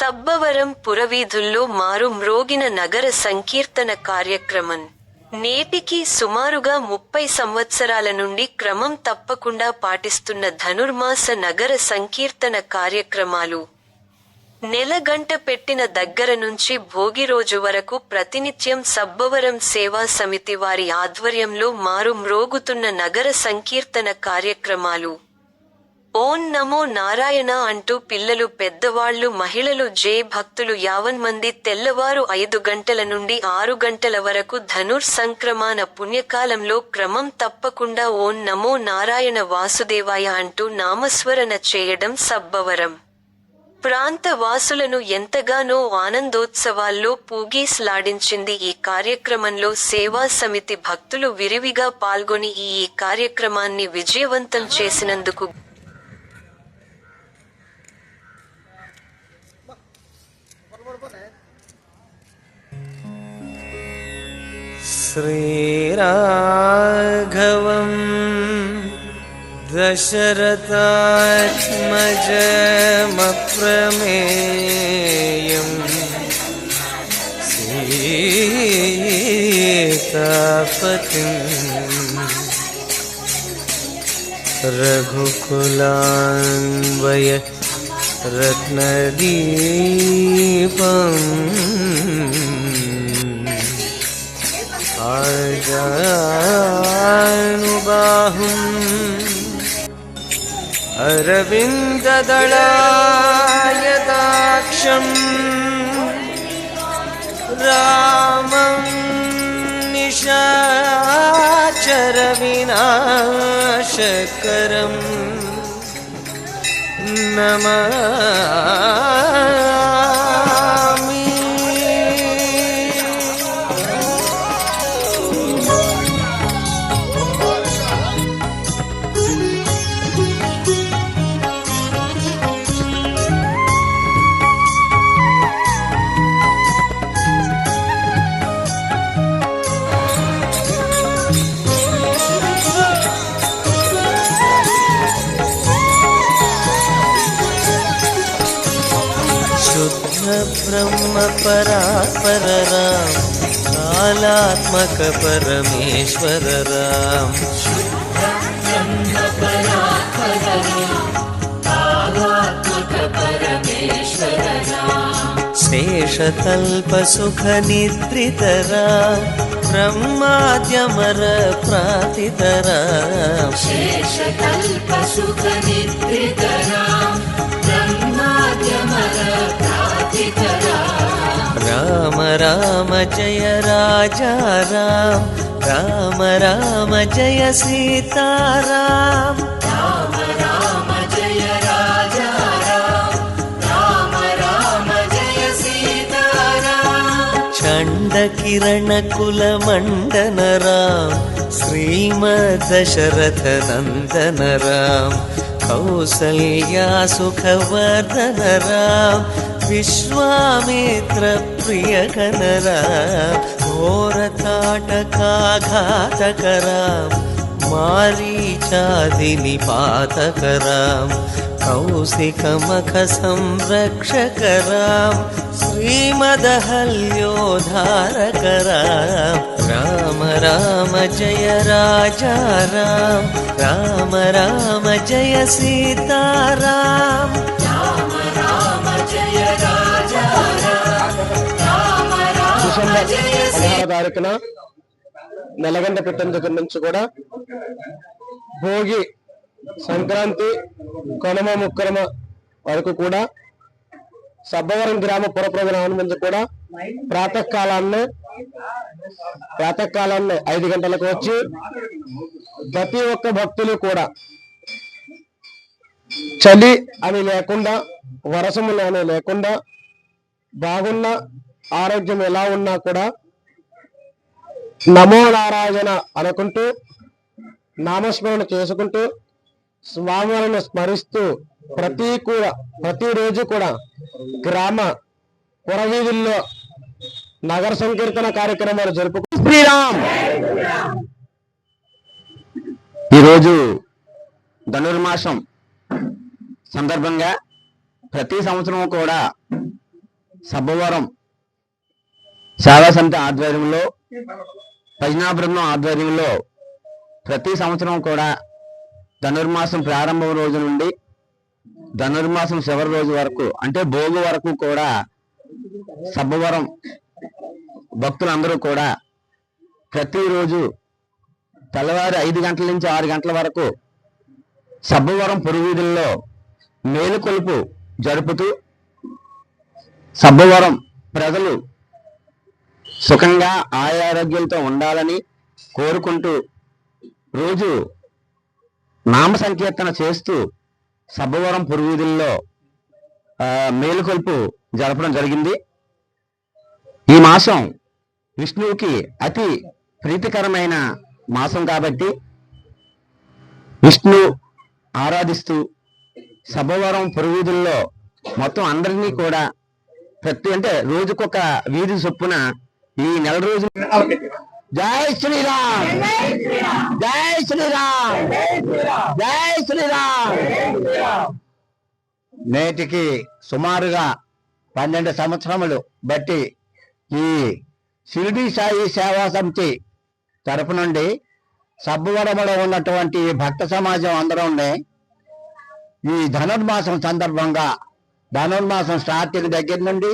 సబ్బవరం పురవీధుల్లో మారు మ్రోగిన నగర సంకీర్తన కార్యక్రమం. నేటికి సుమారుగా 30 సంవత్సరాల నుండి క్రమం తప్పకుండా పాటిస్తున్న ధనుర్మాస నగర సంకీర్తన కార్యక్రమాలు. నెల గంట పెట్టిన దగ్గర నుంచి భోగి రోజు వరకు ప్రతినిత్యం సబ్బవరం సేవా సమితి వారి ఆధ్వర్యంలో మారు మ్రోగుతున్న నగర సంకీర్తన కార్యక్రమాలు. ఓం నమో నారాయణ అంటూ పిల్లలు, పెద్దవాళ్లు, మహిళలు, జై భక్తులు యావన్మంది తెల్లవారు 5 గంటల నుండి 6 గంటల వరకు ధనుర్ సంక్రమణ పుణ్యకాలంలో క్రమం తప్పకుండా ఓం నమో నారాయణ వాసుదేవాయ అంటూ నామస్మరణ చేయడం సబ్బవరం ప్రాంత వాసులను ఎంతగానో ఆనందోత్సవాల్లో పూగీస్లాడించింది. ఈ కార్యక్రమంలో సేవా సమితి భక్తులు విరివిగా పాల్గొని ఈ కార్యక్రమాన్ని విజయవంతం చేసినందుకు శ్రీరాఘవం దశరథాత్మజమప్రమేయం సీతాపతిం రఘుకులాన్వయ రత్నదీపం ఆజానుబాహుం అరవిందదళాయతాక్షం రామం నిశాచర వినాశకరం నమామి. బ్రహ్మ పరాపర రామ్ కాలాత్మక పరమేశ్వర రామ్ శేషతల్ప సుఖ నిద్రిత రామ్ బ్రహ్మాద్యమర ప్రాతిత రామ్ శేషతల్ప సుఖ నిద్రిత రామ్ రామ రామ జయ రాజా రామ రామ రామ జయ సీతారామ రామ రామ జయ రాజా రామ రామ జయ సీతారామ చండ కిరణ కుల మండన రామ శ్రీమద్ దశరథ నందన రామ కౌసల్యా సుఖవర్ధన రామ విశ్వామిత్ర ప్రియ ఘన రామ ఘోర తాటకాఘాతక రామ మారీచాది నిపాతక రామ కౌశిక మఖ సంరక్షక రామ శ్రీమదహల్యోధారక రామ రామ రామ జయ రాజా రామ రామ రామ జయ సీతారామ డిసెంబర్ 16వ తారీఖున నెలగంట పెట్టిన దగ్గర నుంచి కూడా భోగి, సంక్రాంతి, కనుమ, ముక్కరమ వరకు కూడా సబ్బవరం గ్రామ పుర ప్రజల నుంచి కూడా ప్రాతకాలాన్ని 5 గంటలకు వచ్చి ప్రతి ఒక్క భక్తులు కూడా చలి అని లేకుండా, వరసములు అని లేకుండా, బాగున్న ఆరోగ్యం ఎలా ఉన్నా కూడా నమో నారాయణ అనుకుంటూ నామస్మరణ చేసుకుంటూ స్వామివారిని స్మరిస్తూ ప్రతిరోజు కూడా గ్రామ పురవీధుల్లో నగర సంకీర్తన కార్యక్రమాలు జరుపుకుంటూ శ్రీరామ్. ఈరోజు ధనుర్మాసం సందర్భంగా ప్రతి సంవత్సరం కూడా సబ్బవరం సేవా సమితి ఆధ్వర్యంలో, భజనా బృందం ఆధ్వర్యంలో ప్రతి సంవత్సరం కూడా ధనుర్మాసం ప్రారంభం రోజు నుండి ధనుర్మాసం చివరి రోజు వరకు అంటే భోగి వరకు కూడా సబ్బవరం భక్తులందరూ కూడా ప్రతిరోజు తెల్లవారు 5 గంటల నుంచి 6 గంటల వరకు సబ్బవరం పురువీధుల్లో మేలుకొలుపు జరుపుతూ సబ్బవరం ప్రజలు సుఖంగా ఆరోగ్యాలతో ఉండాలని కోరుకుంటూ రోజు నామ సంకీర్తన చేస్తూ సబ్బవరం పురువీధుల్లో మేలుకొల్పు జరపడం జరిగింది. ఈ మాసం విష్ణువుకి అతి ప్రీతికరమైన మాసం కాబట్టి విష్ణు ఆరాధిస్తూ సబ్బవరం పురువీధుల్లో మొత్తం అందరినీ కూడా అంటే రోజుకొక వీధి చొప్పున ఈ నెల రోజులు జై శ్రీరామ్, జై శ్రీరామ్, జై శ్రీరామ్. నేటికి సుమారుగా 12 సంవత్సరములు బట్టి ఈ షిరిడి సాయి సేవా సమితి తరపు నుండి సబ్బవరంలో ఉన్నటువంటి భక్త సమాజం అందరూ ఈ ధనుర్మాసం సందర్భంగా ధనుర్మాసం స్టార్టింగ్ దగ్గర నుండి